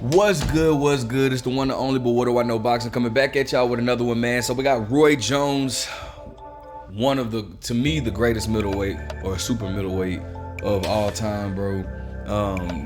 What's good? What's good? It's the one and only, but what do I know boxing, coming back at y'all with another one, man. So we got Roy Jones, one of the, to me, the greatest middleweight or super middleweight of all time, bro.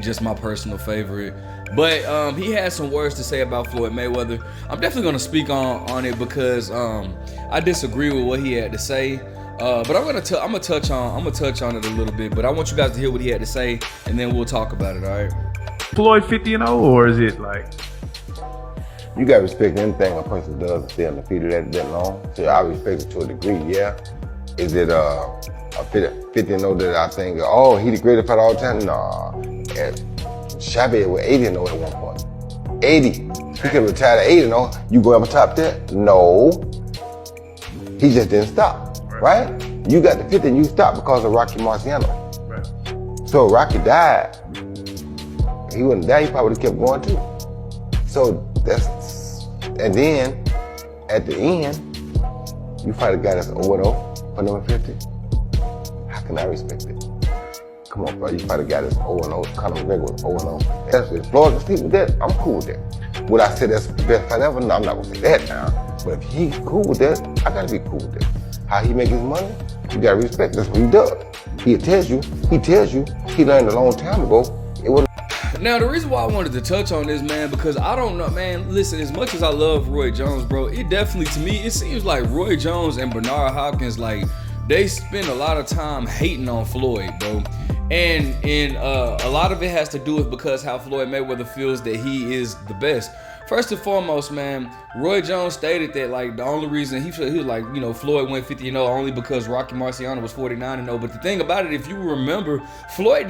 Just my personal favorite. But he had some words to say about Floyd Mayweather. I'm definitely gonna speak on it because I disagree with what he had to say. But I'm gonna touch on it a little bit. But I want you guys to hear what he had to say, and then we'll talk about it. All right. Floyd 50-0, or is it like? You gotta respect anything a person does to stay undefeated that long. So I respect it to a degree, yeah. Is it a 50-0 that I think, oh, he the greatest fighter all the time? Nah. Chavez was 80-0 at one point. 80. He could have retired at 80-0. You go ever top that? No. He just didn't stop, right? You got the 50 and you stopped because of Rocky Marciano. Right. So Rocky died. He wouldn't die, he probably would have kept going too. So and then at the end, you fight a guy that's 0-0 for number 50. How can I respect it? Come on, bro, you fight a guy that's 0-0, Conor McGregor was 0-0. That's if Floyd can sleep with that, I'm cool with that. Would I say that's the best fight ever? No, I'm not gonna say that now. But if he's cool with that, I gotta be cool with that. How he make his money, you gotta respect. That's what he does. He tells you, he learned a long time ago. Now, the reason why I wanted to touch on this, man, because I don't know, man, listen, as much as I love Roy Jones, bro, it definitely, to me, it seems like Roy Jones and Bernard Hopkins, like, they spend a lot of time hating on Floyd, bro. And a lot of it has to do with because how Floyd Mayweather feels that he is the best. First and foremost, man, Roy Jones stated that, like, the only reason he was like, you know, Floyd went 50-0 only because Rocky Marciano was 49-0. But the thing about it, if you remember, Floyd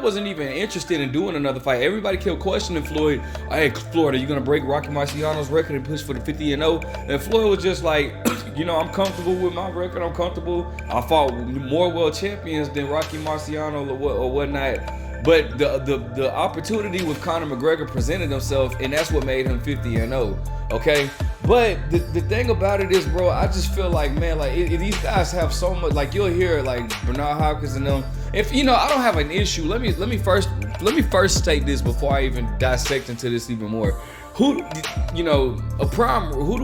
wasn't even interested in doing another fight. Everybody kept questioning Floyd. Hey, Floyd, are you gonna break Rocky Marciano's record and push for the 50-0? And Floyd was just like, you know, I'm comfortable with my record. I'm comfortable. I fought more world champions than Rocky Marciano or whatnot. But the opportunity with Conor McGregor presented himself, and that's what made him 50-0. Okay, but the thing about it is, bro, I just feel like, man, like these guys have so much. Like you'll hear like Bernard Hopkins and them. If you know, I don't have an issue. Let me first state this before I even dissect into this even more. Who do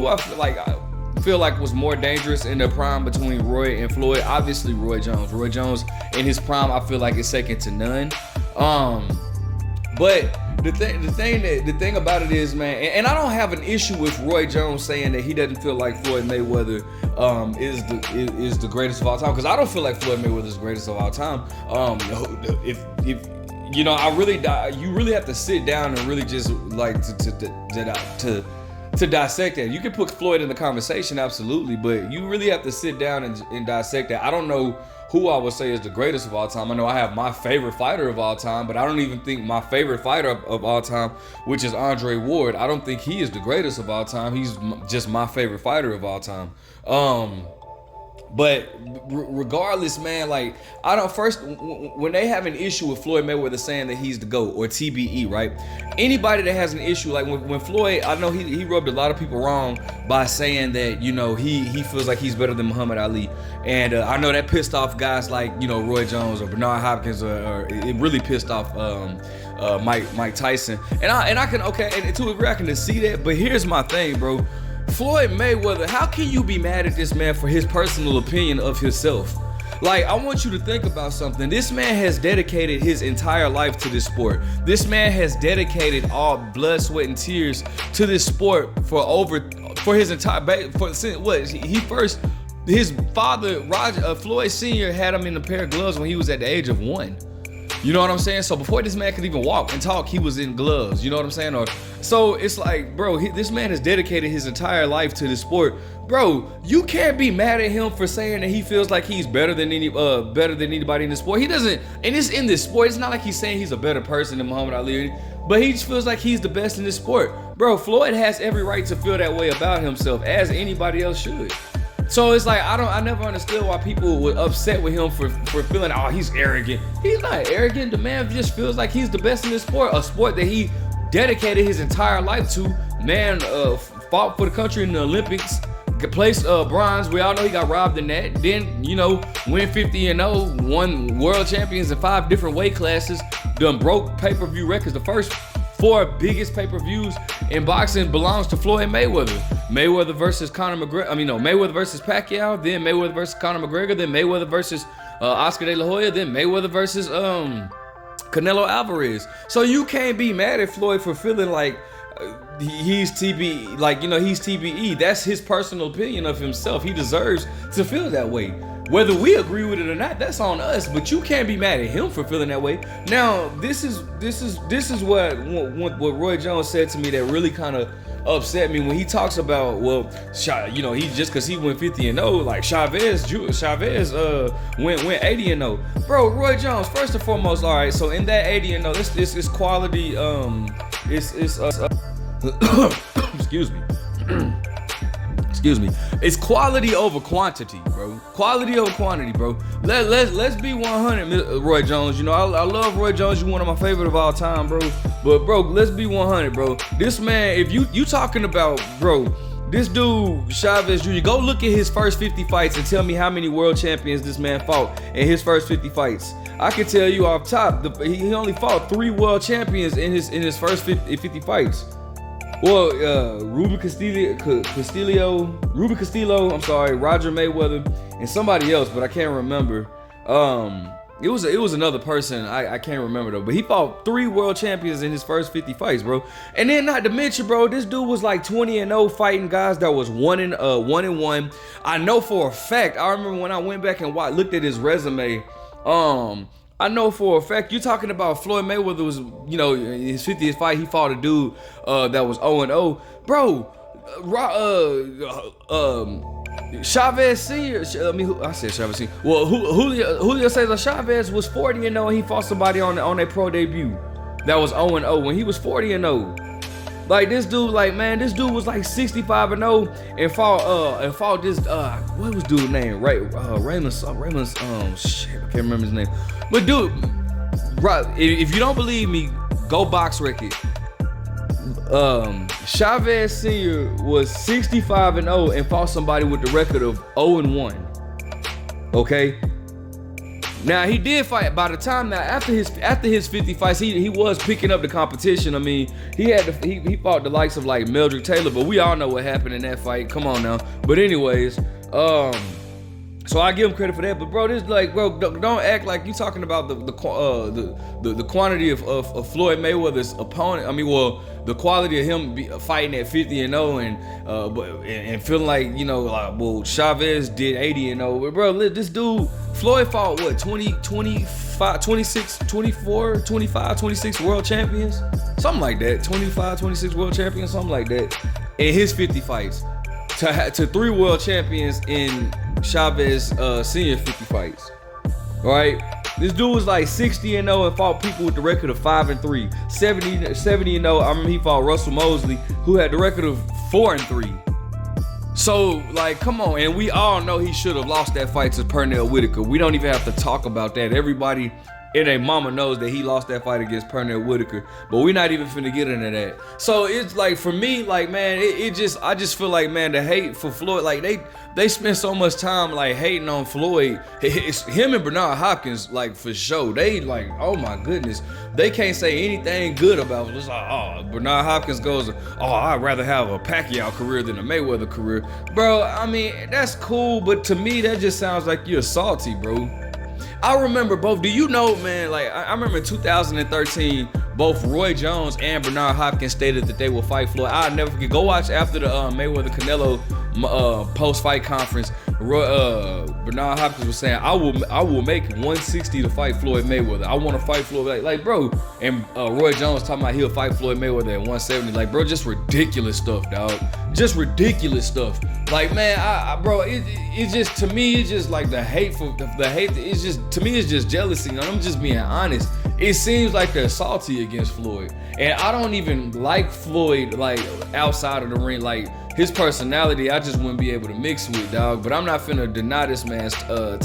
I feel like was more dangerous in the prime between Roy and Floyd? Obviously Roy Jones. Roy Jones in his prime, I feel like is second to none. But the thing about it is, man, and I don't have an issue with Roy Jones saying that he doesn't feel like Floyd Mayweather is the greatest of all time, because I don't feel like Floyd Mayweather is the greatest of all time. If you know, you really have to sit down and really just like to dissect that. You can put Floyd in the conversation, absolutely, but you really have to sit down and dissect that. I don't know who I would say is the greatest of all time. I know I have my favorite fighter of all time, but I don't even think my favorite fighter of all time, which is Andre Ward, I don't think he is the greatest of all time. He's just my favorite fighter of all time. But regardless, man, like when they have an issue with Floyd Mayweather saying that he's the GOAT or TBE, right? Anybody that has an issue, like when Floyd, I know he rubbed a lot of people wrong by saying that, you know, he feels like he's better than Muhammad Ali. And I know that pissed off guys like, you know, Roy Jones or Bernard Hopkins, or it really pissed off Mike Tyson. And I can, okay, and to agree, I can see that. But here's my thing, bro. Floyd Mayweather, how can you be mad at this man for his personal opinion of himself? Like, I want you to think about something. This man has dedicated his entire life to this sport. This man has dedicated all blood, sweat, and tears to this sport for his entire his father, Floyd Sr. had him in a pair of gloves when he was at the age of 1. You know what I'm saying? So before this man could even walk and talk, he was in gloves. You know what I'm saying? So it's like, bro, this man has dedicated his entire life to this sport. Bro, you can't be mad at him for saying that he feels like he's better than anybody in the sport. He doesn't, and it's in this sport. It's not like he's saying he's a better person than Muhammad Ali, but he just feels like he's the best in this sport. Bro, Floyd has every right to feel that way about himself, as anybody else should. So it's like, I never understood why people were upset with him for feeling, oh, he's arrogant. He's not arrogant. The man just feels like he's the best in this sport, a sport that he dedicated his entire life to. Man fought for the country in the Olympics, placed bronze. We all know he got robbed in that. Then, you know, went 50-0, won world champions in 5 different weight classes, done broke pay-per-view records. The first 4 biggest pay-per-views in boxing belongs to Floyd Mayweather. Mayweather versus Conor McGregor. Mayweather versus Pacquiao. Then Mayweather versus Conor McGregor. Then Mayweather versus Oscar De La Hoya. Then Mayweather versus Canelo Alvarez. So you can't be mad at Floyd for feeling like he's TBE, like, he's TBE. That's his personal opinion of himself. He deserves to feel that way. Whether we agree with it or not, that's on us. But you can't be mad at him for feeling that way. Now, this is what Roy Jones said to me that really kind of upset me when he talks about, he just because he went 50-0, like Chavez went 80-0. Bro, Roy Jones, first and foremost, all right. So in that 80-0, it's quality. Excuse me. It's quality over quantity, bro. Quality over quantity, bro. Let's be 100, Roy Jones. I love Roy Jones. You're one of my favorite of all time, bro. But bro, let's be 100, bro. This man, if you talking about, bro, this dude Chavez Jr., go look at his first 50 fights and tell me how many world champions this man fought in his first 50 fights. I can tell you off top, he only fought 3 world champions in his first 50 fights. Well, Ruben Castillo, Roger Mayweather, and somebody else, but I can't remember. It was another person, I can't remember though. But he fought 3 world champions in his first 50 fights, bro. And then not to mention, bro, this dude was like 20-0 fighting guys that was 1-1. I know for a fact. I remember when I went back and looked at his resume. I know for a fact you're talking about Floyd Mayweather was, in his 50th fight, he fought a dude that was 0-0. Bro, Chavez Sr., I said Chavez Sr. Well, Julio César Chavez was 40-0 and he fought somebody on their pro debut that was 0-0 when he was 40-0. Like this dude, this dude was like 65-0 and fought this what was dude's name? Raymond, shit, I can't remember his name. But dude, right, if you don't believe me, go box record. Chavez Sr. was 65-0 and fought somebody with the record of 0-1. Okay. Now he did fight. By the time after his 50 fights, he was picking up the competition. I mean, he fought the likes of like Meldrick Taylor, but we all know what happened in that fight. Come on now. But anyways, so I give him credit for that. But bro, this don't act like you talking about the quantity of Floyd Mayweather's opponent. I mean, the quality of him fighting at 50-0 and feeling like Chavez did 80-0. But bro, this dude Floyd fought 25, 26 world champions, something like that. 25, 26 world champions, something like that, in his 50 fights. To 3 world champions in Chavez Senior 50 fights. All right, this dude was like 60-0 and fought people with the record of 5-3, 70-0. I remember he fought Russell Mosley, who had the record of 4-3. So, come on, and we all know he should have lost that fight to Pernell Whitaker. We don't even have to talk about that. Everybody and their mama knows that he lost that fight against Pernell Whitaker, but we're not even finna get into that. So it's like, for me, man, I just feel like, man, the hate for Floyd, they spend so much time hating on Floyd. It's him and Bernard Hopkins, for sure. They oh my goodness, they can't say anything good about it. It's like, Bernard Hopkins goes, I'd rather have a Pacquiao career than a Mayweather career. Bro, I mean, that's cool, but to me, that just sounds like you're salty, bro. I remember both. Do you know, man, I remember in 2013, both Roy Jones and Bernard Hopkins stated that they will fight Floyd. I'll never forget. Go watch after the Mayweather-Canelo post-fight conference. Bernard Hopkins was saying, I will make 160 to fight Floyd Mayweather. I want to fight Floyd. Bro. And Roy Jones talking about he'll fight Floyd Mayweather at 170. Bro, just ridiculous stuff, dog. Just ridiculous stuff. Man, bro, it just, to me, it's just the hate, it's just, to me, it's just jealousy. I'm just being honest. It seems like they're salty against Floyd. And I don't even like Floyd, outside of the ring. His personality, I just wouldn't be able to mix with, dog. But I'm not finna deny this man's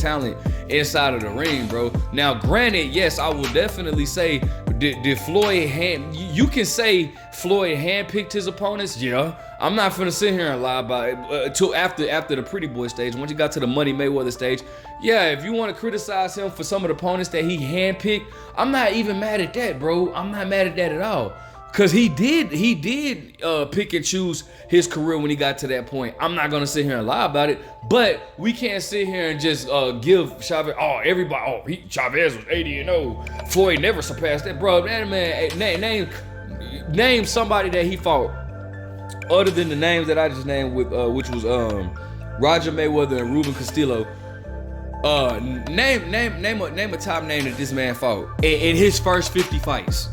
talent inside of the ring, bro. Now, granted, yes, I will definitely say, did Floyd you can say Floyd handpicked his opponents? Yeah. I'm not finna sit here and lie about it till after the pretty boy stage. Once you got to the Money Mayweather stage, yeah, if you want to criticize him for some of the opponents that he handpicked, I'm not even mad at that, bro. I'm not mad at that at all. Cause he did pick and choose his career when he got to that point. I'm not gonna sit here and lie about it, but we can't sit here and just give Chavez. Chavez was 80-0. Floyd never surpassed that, bro. That man, name somebody that he fought other than the names that I just named, with which was Roger Mayweather and Ruben Castillo. Name a top name that this man fought in his first 50 fights.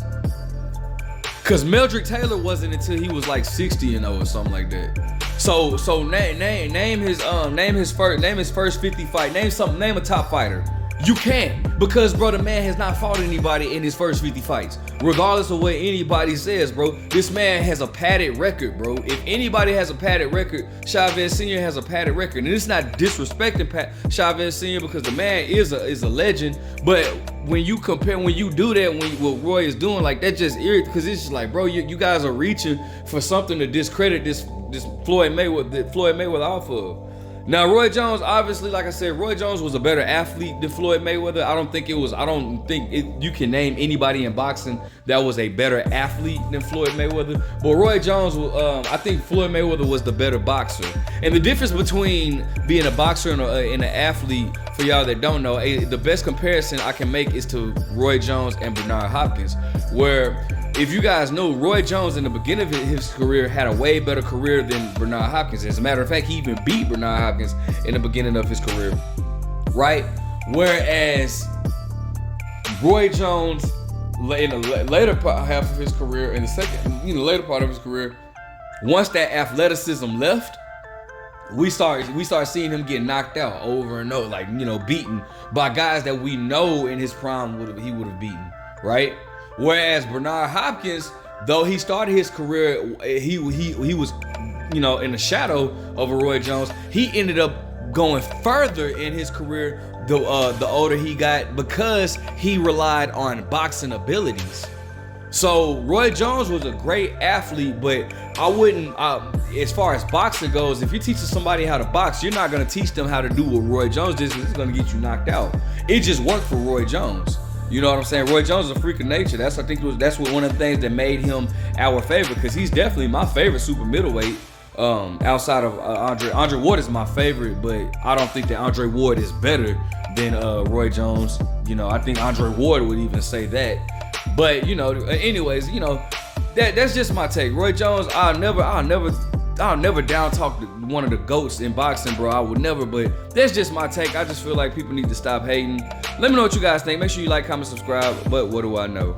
Cause Meldrick Taylor wasn't until he was like 60-0 or something like that. So name his first 50 fight. Name a top fighter. You can't, because bro, the man has not fought anybody in his first 50 fights. Regardless of what anybody says, bro, this man has a padded record, bro. If anybody has a padded record, Chavez Sr. has a padded record. And it's not disrespecting Chavez Sr. because the man is a legend. But when you do that, what Roy is doing, like, that just irritates, because it's just like, bro, you guys are reaching for something to discredit this Floyd Mayweather off of. Now, Roy Jones, obviously, like I said, Roy Jones was a better athlete than Floyd Mayweather. I don't think you can name anybody in boxing that was a better athlete than Floyd Mayweather. But Roy Jones, I think Floyd Mayweather was the better boxer. And the difference between being a boxer and an athlete, for y'all that don't know, the best comparison I can make is to Roy Jones and Bernard Hopkins, where, if you guys know, Roy Jones in the beginning of his career had a way better career than Bernard Hopkins. As a matter of fact, he even beat Bernard Hopkins in the beginning of his career, right? Whereas Roy Jones, in the later half of his career, in the later part of his career, once that athleticism left, we start seeing him get knocked out over and over, like, beaten by guys that we know in his prime he would have beaten, right? Whereas Bernard Hopkins, though he started his career, he was, in the shadow of a Roy Jones. He ended up going further in his career the older he got, because he relied on boxing abilities. So Roy Jones was a great athlete, but I wouldn't, as far as boxing goes, if you're teaching somebody how to box, you're not gonna teach them how to do what Roy Jones did. It's gonna get you knocked out. It just worked for Roy Jones. You know what I'm saying? Roy Jones is a freak of nature. That's one of the things that made him our favorite, because he's definitely my favorite super middleweight. Outside of Andre Ward is my favorite, but I don't think that Andre Ward is better than Roy Jones. I think Andre Ward would even say that. But anyways, that's just my take. Roy Jones, I'll never down talk one of the GOATs in boxing, bro. I would never, but that's just my take. I just feel like people need to stop hating. Let me know what you guys think. Make sure you like, comment, subscribe. But what do I know?